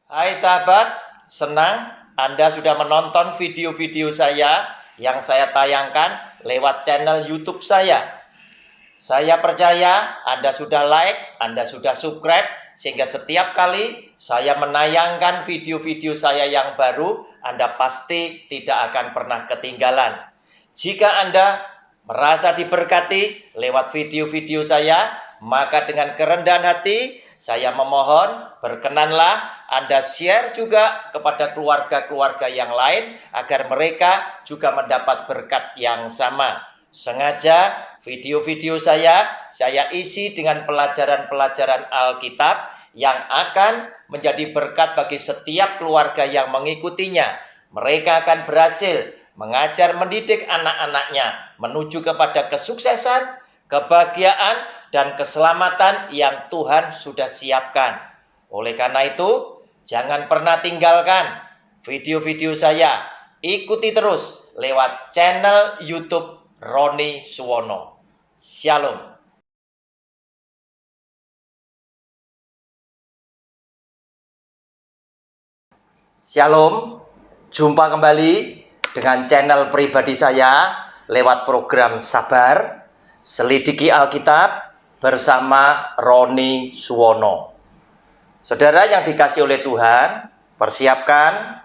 Hai sahabat, senang Anda sudah menonton video-video saya yang saya tayangkan lewat channel YouTube saya. Saya percaya Anda sudah like, Anda sudah subscribe, sehingga setiap kali saya menayangkan video-video saya yang baru, Anda pasti tidak akan pernah ketinggalan. Jika Anda merasa diberkati lewat video-video saya, maka dengan kerendahan hati, saya memohon berkenanlah Anda share juga kepada keluarga-keluarga yang lain agar mereka juga mendapat berkat yang sama. Sengaja video-video saya isi dengan pelajaran-pelajaran Alkitab yang akan menjadi berkat bagi setiap keluarga yang mengikutinya. Mereka akan berhasil mengajar mendidik anak-anaknya menuju kepada kesuksesan, kebahagiaan, dan keselamatan yang Tuhan sudah siapkan. Oleh karena itu, jangan pernah tinggalkan video-video saya. Ikuti terus lewat channel YouTube Roni Suwono. Shalom. Shalom. Jumpa kembali dengan channel pribadi saya lewat program Sabar, Selidiki Alkitab bersama Roni Suwono. Saudara yang dikasihi oleh Tuhan, persiapkan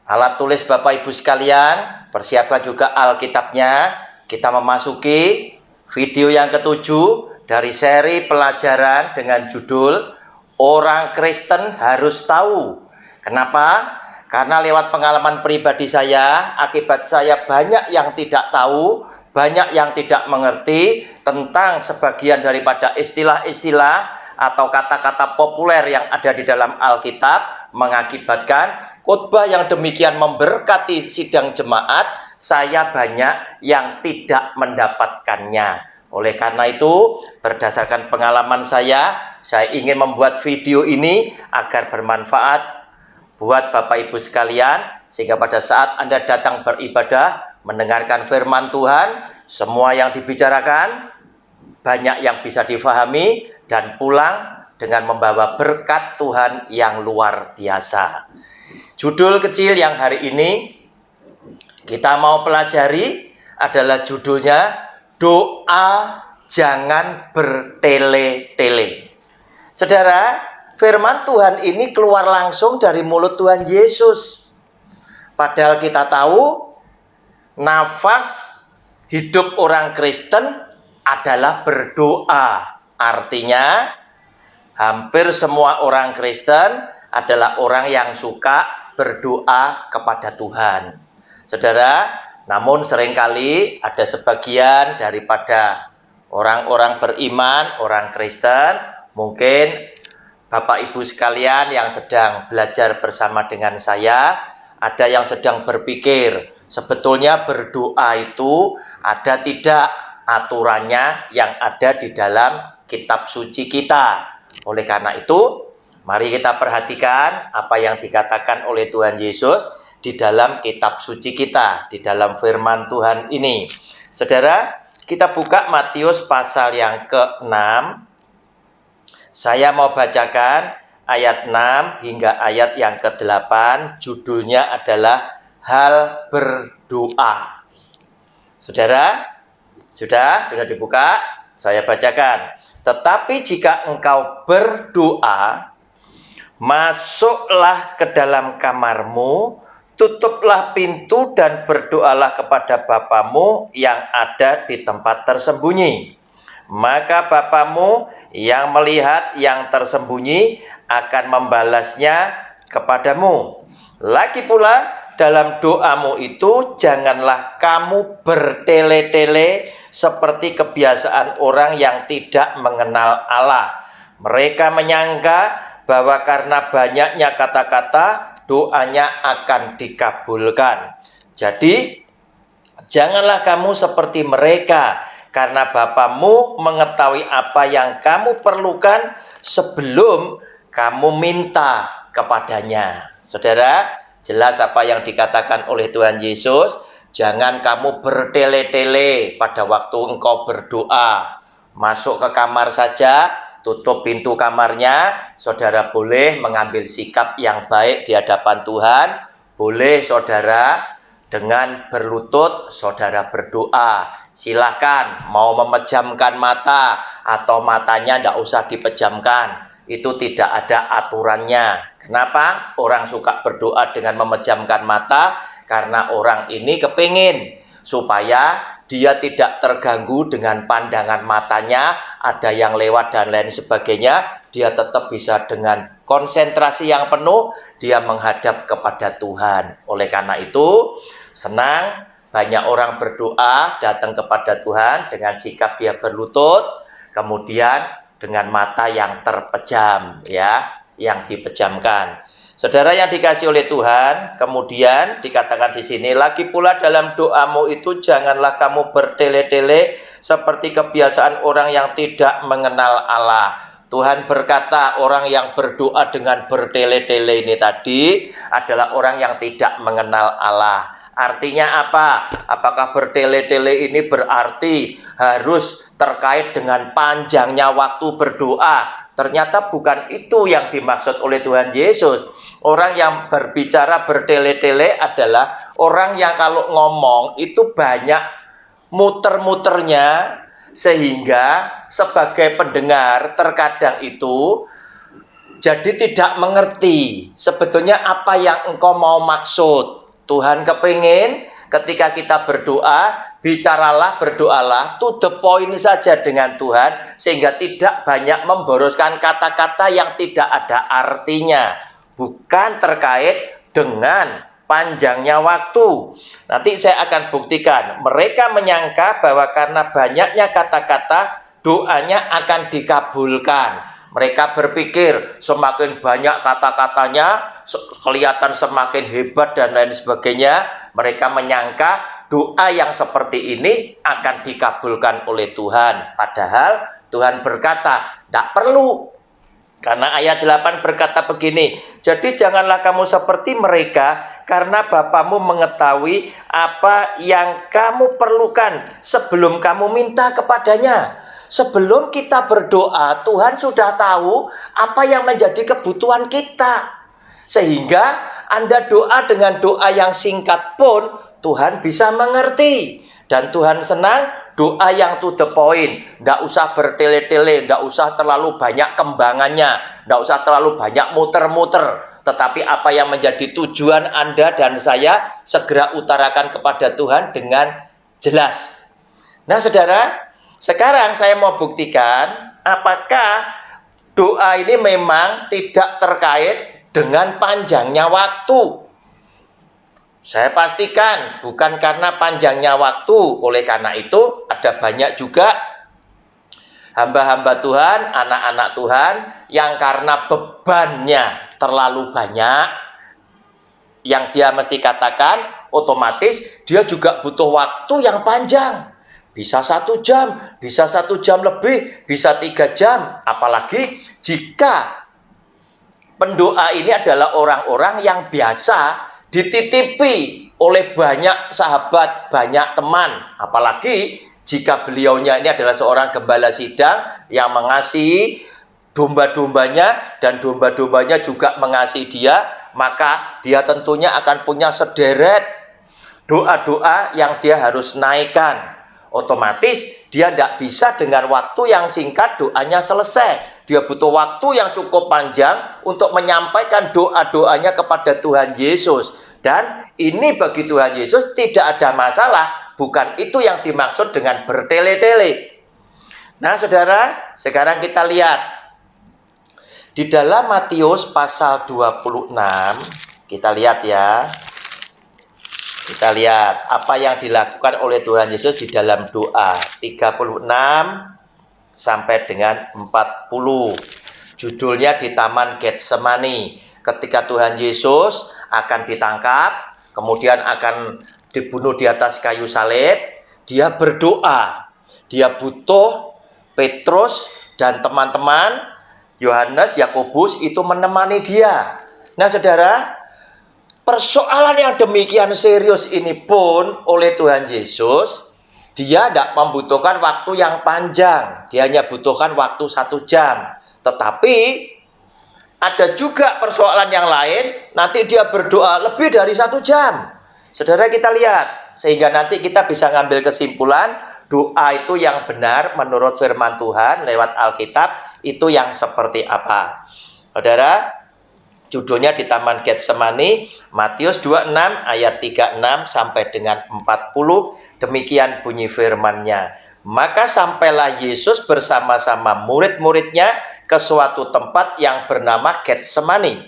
alat tulis Bapak Ibu sekalian, persiapkan juga Alkitabnya. Kita memasuki video yang ketujuh dari seri pelajaran dengan judul Orang Kristen Harus Tahu. Kenapa? Karena lewat pengalaman pribadi saya, akibat saya banyak yang tidak tahu, banyak yang tidak mengerti tentang sebagian daripada istilah-istilah atau kata-kata populer yang ada di dalam Alkitab, mengakibatkan khotbah yang demikian memberkati sidang jemaat, saya banyak yang tidak mendapatkannya. Oleh karena itu, berdasarkan pengalaman saya ingin membuat video ini agar bermanfaat buat Bapak Ibu sekalian, sehingga pada saat Anda datang beribadah, mendengarkan firman Tuhan, semua yang dibicarakan banyak yang bisa difahami dan pulang dengan membawa berkat Tuhan yang luar biasa. Judul kecil yang hari ini kita mau pelajari adalah judulnya Doa Jangan Bertele-tele. Saudara, firman Tuhan ini keluar langsung dari mulut Tuhan Yesus. Padahal kita tahu nafas hidup orang Kristen adalah berdoa. Artinya hampir semua orang Kristen adalah orang yang suka berdoa kepada Tuhan. Saudara, namun seringkali ada sebagian daripada orang-orang beriman, orang Kristen, mungkin Bapak Ibu sekalian yang sedang belajar bersama dengan saya, ada yang sedang berpikir, sebetulnya berdoa itu ada tidak aturannya yang ada di dalam kitab suci kita. Oleh karena itu, mari kita perhatikan apa yang dikatakan oleh Tuhan Yesus di dalam kitab suci kita, di dalam firman Tuhan ini. Saudara, kita buka Matius pasal yang ke-6. Saya mau bacakan ayat 6 hingga ayat yang ke-8. Judulnya adalah Hal Berdoa. Saudara, sudah dibuka? Saya bacakan. Tetapi jika engkau berdoa, masuklah ke dalam kamarmu, tutuplah pintu dan berdoalah kepada Bapamu yang ada di tempat tersembunyi. Maka Bapamu yang melihat yang tersembunyi akan membalasnya kepadamu. Lagi pula dalam doamu itu janganlah kamu bertele-tele seperti kebiasaan orang yang tidak mengenal Allah. Mereka menyangka bahwa karena banyaknya kata-kata, doanya akan dikabulkan. Jadi, janganlah kamu seperti mereka, karena Bapamu mengetahui apa yang kamu perlukan sebelum kamu minta kepadanya. Saudara, jelas apa yang dikatakan oleh Tuhan Yesus. Jangan kamu bertele-tele pada waktu engkau berdoa. Masuk ke kamar saja, tutup pintu kamarnya, saudara boleh mengambil sikap yang baik di hadapan Tuhan. Boleh saudara dengan berlutut, saudara berdoa. Silakan mau memejamkan mata atau matanya tidak usah dipejamkan. Itu tidak ada aturannya. Kenapa orang suka berdoa dengan memejamkan mata? Karena orang ini kepingin supaya dia tidak terganggu dengan pandangan matanya, ada yang lewat dan lain sebagainya. Dia tetap bisa dengan konsentrasi yang penuh, dia menghadap kepada Tuhan. Oleh karena itu, senang banyak orang berdoa datang kepada Tuhan dengan sikap dia berlutut, kemudian dengan mata yang terpejam, ya, yang dipejamkan. Saudara yang dikasihi oleh Tuhan, kemudian dikatakan di sini, lagi pula dalam doamu itu janganlah kamu bertele-tele seperti kebiasaan orang yang tidak mengenal Allah. Tuhan berkata orang yang berdoa dengan bertele-tele ini tadi adalah orang yang tidak mengenal Allah. Artinya apa? Apakah bertele-tele ini berarti harus terkait dengan panjangnya waktu berdoa? Ternyata bukan itu yang dimaksud oleh Tuhan Yesus. Orang yang berbicara bertele-tele adalah orang yang kalau ngomong itu banyak muter-muternya, sehingga sebagai pendengar terkadang itu jadi tidak mengerti sebetulnya apa yang engkau mau maksud. Tuhan kepingin ketika kita berdoa, bicaralah, berdoalah, to the point saja dengan Tuhan, sehingga tidak banyak memboroskan kata-kata yang tidak ada artinya, bukan terkait dengan panjangnya waktu. Nanti saya akan buktikan. Mereka menyangka bahwa karena banyaknya kata-kata, doanya akan dikabulkan. Mereka berpikir semakin banyak kata-katanya, kelihatan semakin hebat dan lain sebagainya. Mereka menyangka doa yang seperti ini akan dikabulkan oleh Tuhan. Padahal Tuhan berkata, tidak perlu. Karena ayat 8 berkata begini, jadi janganlah kamu seperti mereka, karena Bapamu mengetahui apa yang kamu perlukan sebelum kamu minta kepadanya. Sebelum kita berdoa, Tuhan sudah tahu apa yang menjadi kebutuhan kita. Sehingga Anda doa dengan doa yang singkat pun Tuhan bisa mengerti. Dan Tuhan senang doa yang to the point. Tidak usah bertele-tele, tidak usah terlalu banyak kembangannya, tidak usah terlalu banyak muter-muter. Tetapi apa yang menjadi tujuan Anda dan saya segera utarakan kepada Tuhan dengan jelas. Nah saudara, sekarang saya mau buktikan apakah doa ini memang tidak terkait dengan panjangnya waktu. Saya pastikan bukan karena panjangnya waktu. Oleh karena itu ada banyak juga hamba-hamba Tuhan, anak-anak Tuhan yang karena bebannya terlalu banyak, yang dia mesti katakan, otomatis dia juga butuh waktu yang panjang. Bisa 1 jam, bisa 1 jam lebih, bisa 3 jam. Apalagi jika pendoa ini adalah orang-orang yang biasa dititipi oleh banyak sahabat, banyak teman. Apalagi jika beliaunya ini adalah seorang gembala sidang yang mengasihi domba-dombanya dan domba-dombanya juga mengasihi dia, maka dia tentunya akan punya sederet doa-doa yang dia harus naikkan. Otomatis dia tidak bisa dengan waktu yang singkat doanya selesai. Dia butuh waktu yang cukup panjang untuk menyampaikan doa-doanya kepada Tuhan Yesus. Dan ini bagi Tuhan Yesus tidak ada masalah. Bukan itu yang dimaksud dengan bertele-tele. Nah saudara, sekarang kita lihat di dalam Matius pasal 26. Kita lihat ya. Kita lihat apa yang dilakukan oleh Tuhan Yesus di dalam doa 36 sampai dengan 40. Judulnya di Taman Getsemani. Ketika Tuhan Yesus akan ditangkap, kemudian akan dibunuh di atas kayu salib, dia berdoa. Dia butuh Petrus dan teman-teman Yohanes, Yakobus itu menemani dia. Nah saudara, persoalan yang demikian serius ini pun oleh Tuhan Yesus Dia tidak membutuhkan waktu yang panjang, dia hanya butuhkan waktu 1 jam. Tetapi ada juga persoalan yang lain, nanti dia berdoa lebih dari 1 jam. Saudara, kita lihat, sehingga nanti kita bisa ngambil kesimpulan, doa itu yang benar menurut firman Tuhan lewat Alkitab, itu yang seperti apa. Saudara, judulnya di Taman Getsemani, Matius 26 ayat 36 sampai dengan 40, demikian bunyi firman-Nya. Maka sampailah Yesus bersama-sama murid-muridnya ke suatu tempat yang bernama Getsemani.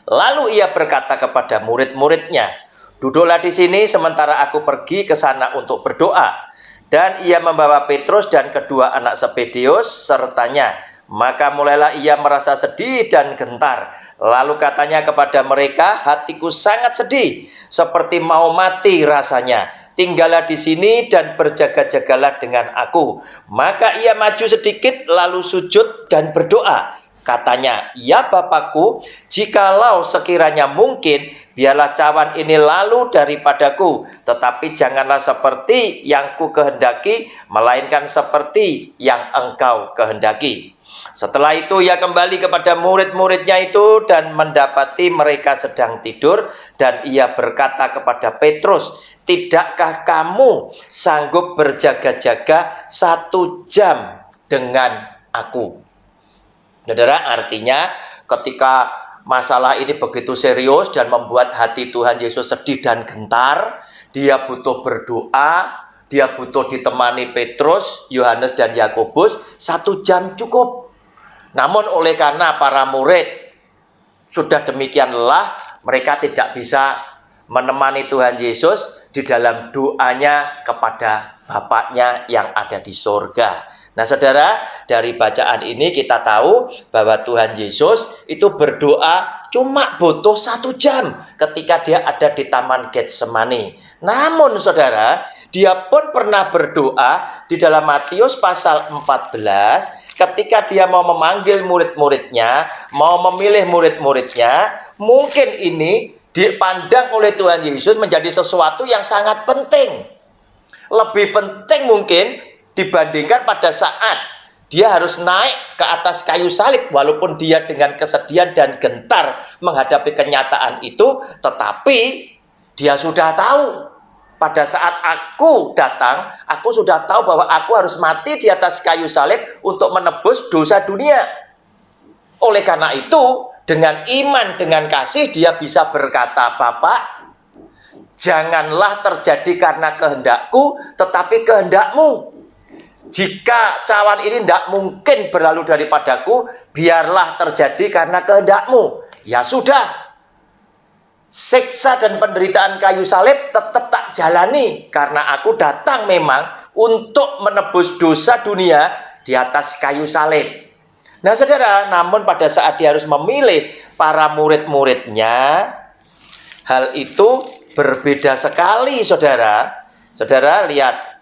Lalu ia berkata kepada murid-muridnya, "Duduklah di sini sementara aku pergi ke sana untuk berdoa." Dan ia membawa Petrus dan kedua anak Zebedeus sertanya. Maka mulailah ia merasa sedih dan gentar. Lalu katanya kepada mereka, "Hatiku sangat sedih, seperti mau mati rasanya. Tinggallah di sini dan berjaga-jagalah dengan aku." Maka ia maju sedikit, lalu sujud dan berdoa. Katanya, "Ya Bapakku, jikalau sekiranya mungkin, biarlah cawan ini lalu daripadaku, tetapi janganlah seperti yang ku kehendaki, melainkan seperti yang Engkau kehendaki." Setelah itu ia kembali kepada murid-muridnya itu dan mendapati mereka sedang tidur, dan ia berkata kepada Petrus, "Tidakkah kamu sanggup berjaga-jaga 1 jam dengan aku?" Saudara, artinya ketika masalah ini begitu serius dan membuat hati Tuhan Yesus sedih dan gentar, dia butuh berdoa, dia butuh ditemani Petrus, Yohanes, dan Yakobus. 1 jam cukup. Namun oleh karena para murid sudah demikian lelah, mereka tidak bisa menemani Tuhan Yesus di dalam doanya kepada Bapaknya yang ada di sorga. Nah saudara, dari bacaan ini kita tahu bahwa Tuhan Yesus itu berdoa cuma butuh 1 jam ketika dia ada di Taman Getsemani. Namun saudara, dia pun pernah berdoa di dalam Matius pasal 14, ketika dia mau memanggil murid-muridnya, mau memilih murid-muridnya. Mungkin ini dipandang oleh Tuhan Yesus menjadi sesuatu yang sangat penting. Lebih penting mungkin dibandingkan pada saat dia harus naik ke atas kayu salib, walaupun dia dengan kesedihan dan gentar menghadapi kenyataan itu, tetapi dia sudah tahu pada saat aku datang, aku sudah tahu bahwa aku harus mati di atas kayu salib untuk menebus dosa dunia. Oleh karena itu, dengan iman, dengan kasih, dia bisa berkata, "Bapak, janganlah terjadi karena kehendakku, tetapi kehendakmu. Jika cawan ini tidak mungkin berlalu daripadaku, biarlah terjadi karena kehendakmu." Ya sudah, siksa dan penderitaan kayu salib tetap tak jalani, karena aku datang memang untuk menebus dosa dunia di atas kayu salib. Nah saudara, namun pada saat dia harus memilih para murid-muridnya, hal itu berbeda sekali saudara. Saudara lihat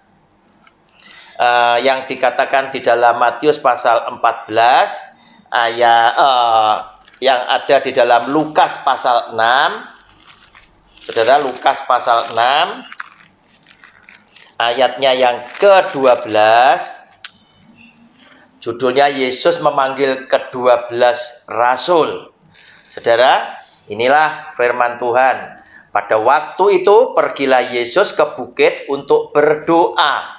yang dikatakan di dalam Matius pasal 14 ayat yang ada di dalam Lukas pasal 6. Saudara, Lukas pasal 6 ayatnya yang ke-12, judulnya Yesus memanggil ke-12 rasul. Saudara, inilah firman Tuhan. Pada waktu itu pergilah Yesus ke bukit untuk berdoa,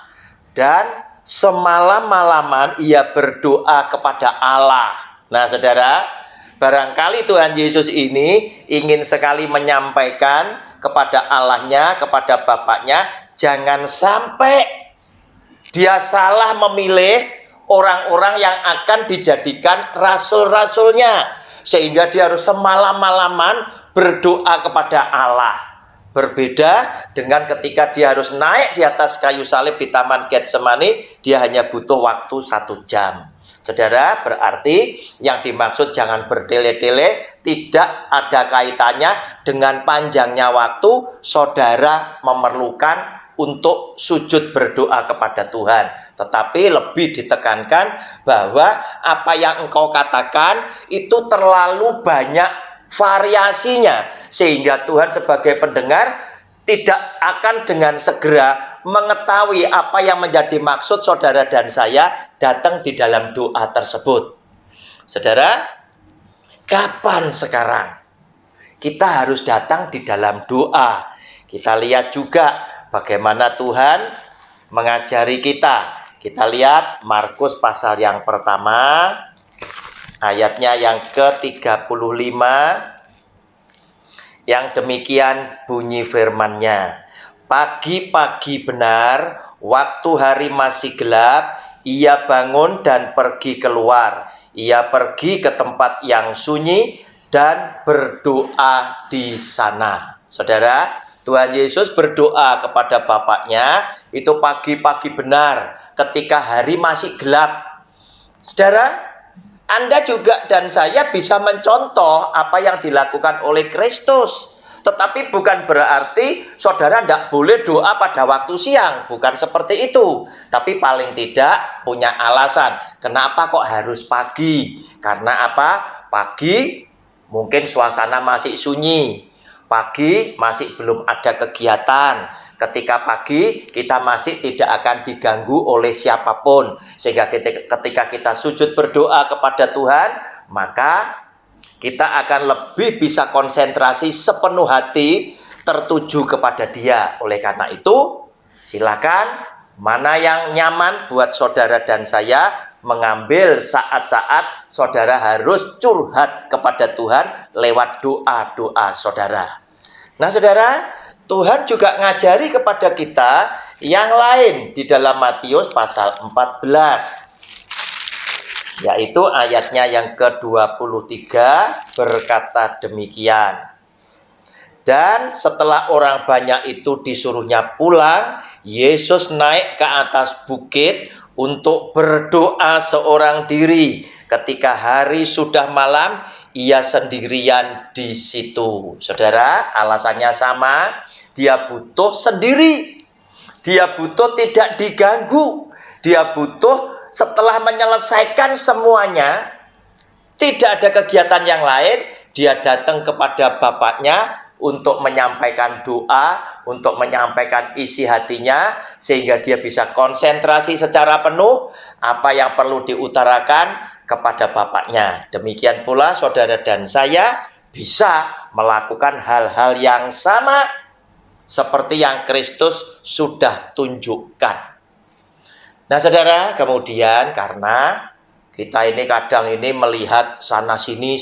dan semalam-malaman ia berdoa kepada Allah. Nah saudara, barangkali Tuhan Yesus ini ingin sekali menyampaikan kepada Allahnya, kepada Bapaknya, jangan sampai dia salah memilih orang-orang yang akan dijadikan rasul-rasulnya, sehingga dia harus semalam-malaman berdoa kepada Allah. Berbeda dengan ketika dia harus naik di atas kayu salib di Taman Getsemani, dia hanya butuh waktu 1 jam. Saudara, berarti yang dimaksud jangan bertele-tele tidak ada kaitannya dengan panjangnya waktu saudara memerlukan untuk sujud berdoa kepada Tuhan. Tetapi lebih ditekankan bahwa apa yang engkau katakan itu terlalu banyak variasinya, sehingga Tuhan sebagai pendengar tidak akan dengan segera mengetahui apa yang menjadi maksud saudara dan saya datang di dalam doa tersebut. Saudara, kapan sekarang kita harus datang di dalam doa? Kita lihat juga bagaimana Tuhan mengajari kita. Kita lihat Markus pasal yang pertama, ayatnya yang ke-35. Yang demikian bunyi firman-Nya. Pagi-pagi benar, waktu hari masih gelap, ia bangun dan pergi keluar. Ia pergi ke tempat yang sunyi dan berdoa di sana. Saudara, Tuhan Yesus berdoa kepada Bapaknya itu pagi-pagi benar, ketika hari masih gelap. Saudara, Anda juga dan saya bisa mencontoh apa yang dilakukan oleh Kristus. Tetapi bukan berarti saudara tidak boleh doa pada waktu siang. Bukan seperti itu. Tapi paling tidak punya alasan. Kenapa kok harus pagi? Karena apa? Pagi mungkin suasana masih sunyi. Pagi masih belum ada kegiatan. Ketika pagi kita masih tidak akan diganggu oleh siapapun. Sehingga ketika kita sujud berdoa kepada Tuhan, maka kita akan lebih bisa konsentrasi sepenuh hati tertuju kepada Dia. Oleh karena itu, silakan mana yang nyaman buat saudara dan saya mengambil saat-saat saudara harus curhat kepada Tuhan lewat doa-doa saudara. Nah saudara, Tuhan juga ngajari kepada kita yang lain di dalam Matius pasal 14. Yaitu ayatnya yang ke-23 berkata demikian. Dan setelah orang banyak itu disuruhnya pulang, Yesus naik ke atas bukit untuk berdoa seorang diri. Ketika hari sudah malam, ia sendirian di situ. Saudara, alasannya sama. Dia butuh sendiri. Dia butuh tidak diganggu. Dia butuh setelah menyelesaikan semuanya, tidak ada kegiatan yang lain, dia datang kepada Bapaknya untuk menyampaikan doa, untuk menyampaikan isi hatinya, sehingga dia bisa konsentrasi secara penuh apa yang perlu diutarakan kepada Bapaknya. Demikian pula saudara dan saya bisa melakukan hal-hal yang sama seperti yang Kristus sudah tunjukkan. Nah saudara, kemudian karena kita ini kadang ini melihat sana-sini,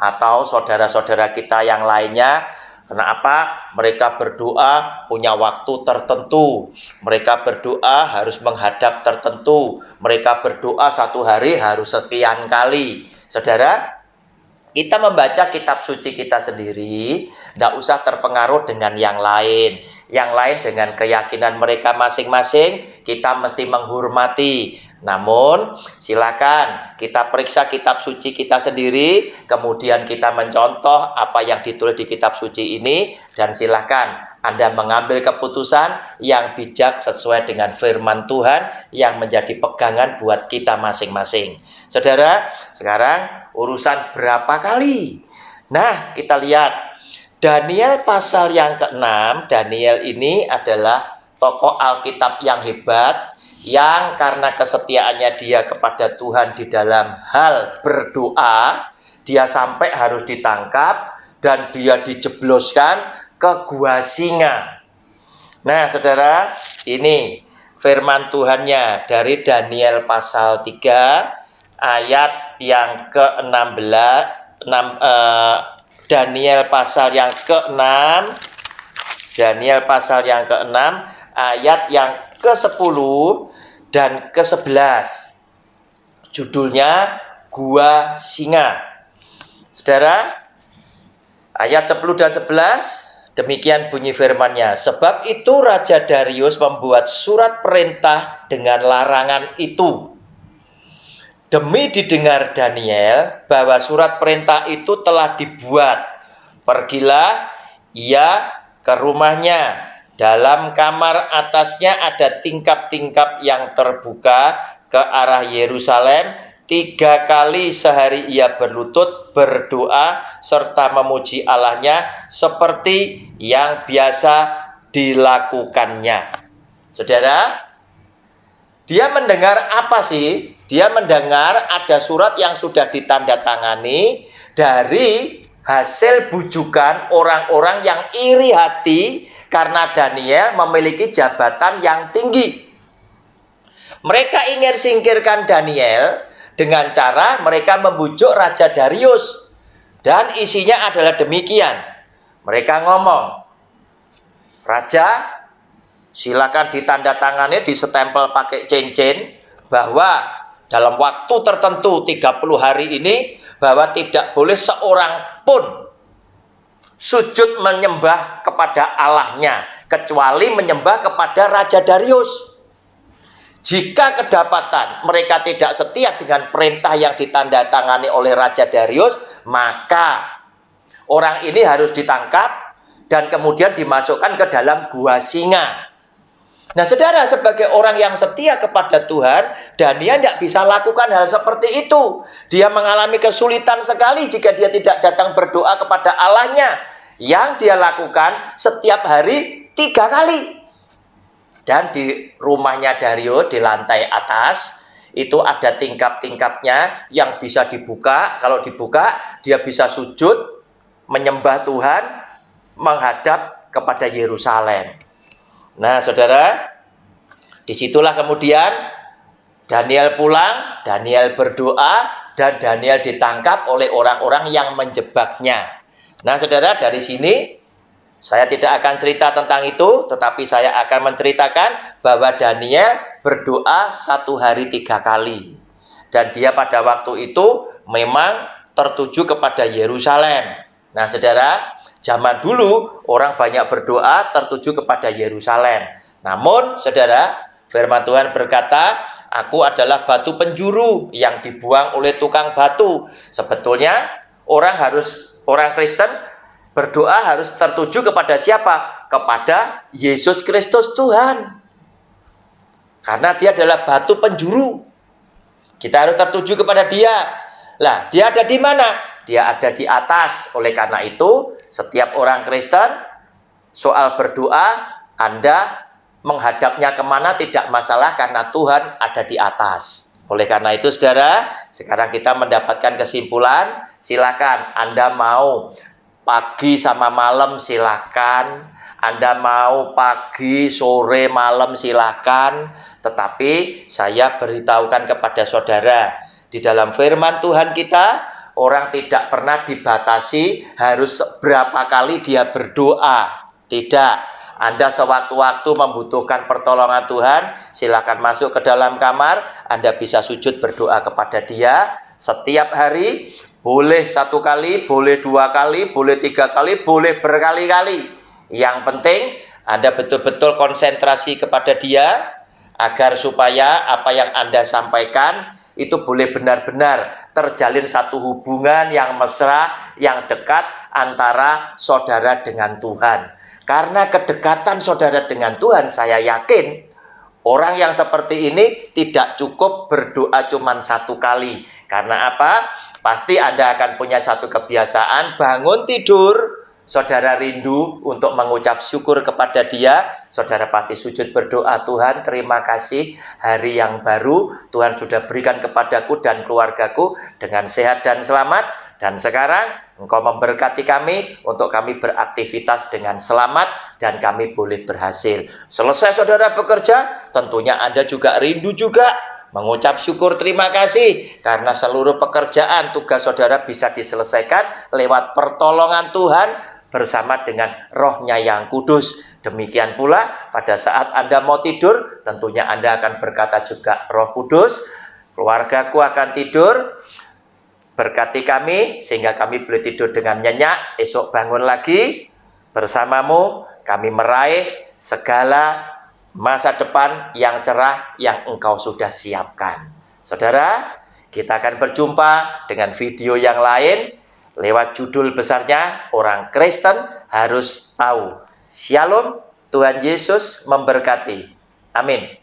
atau saudara-saudara kita yang lainnya, kenapa mereka berdoa punya waktu tertentu, mereka berdoa harus menghadap tertentu, mereka berdoa satu hari harus sekian kali. Saudara, kita membaca kitab suci kita sendiri, tidak usah terpengaruh dengan yang lain. Yang lain dengan keyakinan mereka masing-masing, kita mesti menghormati. Namun, silakan kita periksa kitab suci kita sendiri, kemudian kita mencontoh apa yang ditulis di kitab suci ini, dan silakan Anda mengambil keputusan yang bijak sesuai dengan firman Tuhan yang menjadi pegangan buat kita masing-masing. Saudara, sekarang urusan berapa kali? Nah, kita lihat Daniel pasal yang ke-6. Daniel ini adalah tokoh Alkitab yang hebat, yang karena kesetiaannya dia kepada Tuhan di dalam hal berdoa, dia sampai harus ditangkap dan dia dijebloskan ke gua singa. Nah saudara, ini firman Tuhannya dari Daniel pasal 3 ayat yang ke-16. Daniel pasal yang ke-6, Daniel pasal yang ke-6 ayat yang ke-10 dan ke-11. Judulnya Gua Singa. Saudara, ayat 10 dan 11 demikian bunyi firman-Nya. Sebab itu Raja Darius membuat surat perintah dengan larangan itu, demi didengar Daniel bahwa surat perintah itu telah dibuat. Pergilah ia ke rumahnya. Dalam kamar atasnya ada tingkap-tingkap yang terbuka ke arah Yerusalem. 3 kali sehari ia berlutut, berdoa, serta memuji Allahnya seperti yang biasa dilakukannya. Saudara, dia mendengar apa sih? Dia mendengar ada surat yang sudah ditandatangani dari hasil bujukan orang-orang yang iri hati karena Daniel memiliki jabatan yang tinggi. Mereka ingin singkirkan Daniel dengan cara mereka membujuk Raja Darius. Dan isinya adalah demikian. Mereka ngomong, Raja, silakan ditandatangani, disestempel pakai cincin bahwa dalam waktu tertentu 30 hari ini bahwa tidak boleh seorang pun sujud menyembah kepada Allahnya kecuali menyembah kepada Raja Darius. Jika kedapatan mereka tidak setia dengan perintah yang ditandatangani oleh Raja Darius, maka orang ini harus ditangkap dan kemudian dimasukkan ke dalam gua singa. Nah, saudara, sebagai orang yang setia kepada Tuhan, Daniel tidak bisa lakukan hal seperti itu. Dia mengalami kesulitan sekali jika dia tidak datang berdoa kepada Allahnya. Yang dia lakukan setiap hari 3 kali. Dan di rumahnya Darius, di lantai atas, itu ada tingkap-tingkapnya yang bisa dibuka. Kalau dibuka, dia bisa sujud, menyembah Tuhan, menghadap kepada Yerusalem. Nah, saudara, disitulah kemudian Daniel pulang, Daniel berdoa, dan Daniel ditangkap oleh orang-orang yang menjebaknya. Nah, saudara, dari sini saya tidak akan cerita tentang itu, tetapi saya akan menceritakan bahwa Daniel berdoa 1 hari 3 kali. Dan dia pada waktu itu memang tertuju kepada Yerusalem. Nah, saudara, zaman dulu orang banyak berdoa tertuju kepada Yerusalem. Namun, saudara, firman Tuhan berkata, aku adalah batu penjuru yang dibuang oleh tukang batu. Sebetulnya orang Kristen berdoa harus tertuju kepada siapa? Kepada Yesus Kristus Tuhan. Karena dia adalah batu penjuru. Kita harus tertuju kepada dia. Lah, dia ada di mana? Dia ada di atas. Oleh karena itu, setiap orang Kristen soal berdoa, Anda menghadapnya kemana tidak masalah karena Tuhan ada di atas. Oleh karena itu, saudara, sekarang kita mendapatkan kesimpulan. Silakan Anda mau pagi sama malam silakan, Anda mau pagi, sore, malam silakan. Tetapi saya beritahukan kepada saudara, di dalam firman Tuhan kita, orang tidak pernah dibatasi harus berapa kali dia berdoa. Tidak. Anda sewaktu-waktu membutuhkan pertolongan Tuhan, silakan masuk ke dalam kamar, Anda bisa sujud berdoa kepada dia setiap hari. Boleh 1 kali, boleh 2 kali, boleh 3 kali, boleh berkali-kali. Yang penting Anda betul-betul konsentrasi kepada dia, agar supaya apa yang Anda sampaikan itu boleh benar-benar terjalin satu hubungan yang mesra, yang dekat antara saudara dengan Tuhan. Karena kedekatan saudara dengan Tuhan, saya yakin orang yang seperti ini tidak cukup berdoa cuma 1 kali. Karena apa? Pasti Anda akan punya satu kebiasaan, bangun tidur, saudara rindu untuk mengucap syukur kepada dia. Saudara pasti sujud berdoa, Tuhan terima kasih hari yang baru Tuhan sudah berikan kepadaku dan keluargaku dengan sehat dan selamat. Dan sekarang Engkau memberkati kami untuk kami beraktivitas dengan selamat dan kami boleh berhasil. Selesai saudara bekerja, tentunya Anda juga rindu juga mengucap syukur terima kasih karena seluruh pekerjaan tugas saudara bisa diselesaikan lewat pertolongan Tuhan bersama dengan Roh-Nya yang kudus. Demikian pula pada saat Anda mau tidur, tentunya Anda akan berkata juga, Roh Kudus, keluargaku akan tidur, berkati kami sehingga kami boleh tidur dengan nyenyak. Esok bangun lagi bersamamu, kami meraih segala masa depan yang cerah yang Engkau sudah siapkan. Saudara, kita akan berjumpa dengan video yang lain lewat judul besarnya, Orang Kristen Harus Tahu. Shalom, Tuhan Yesus memberkati. Amin.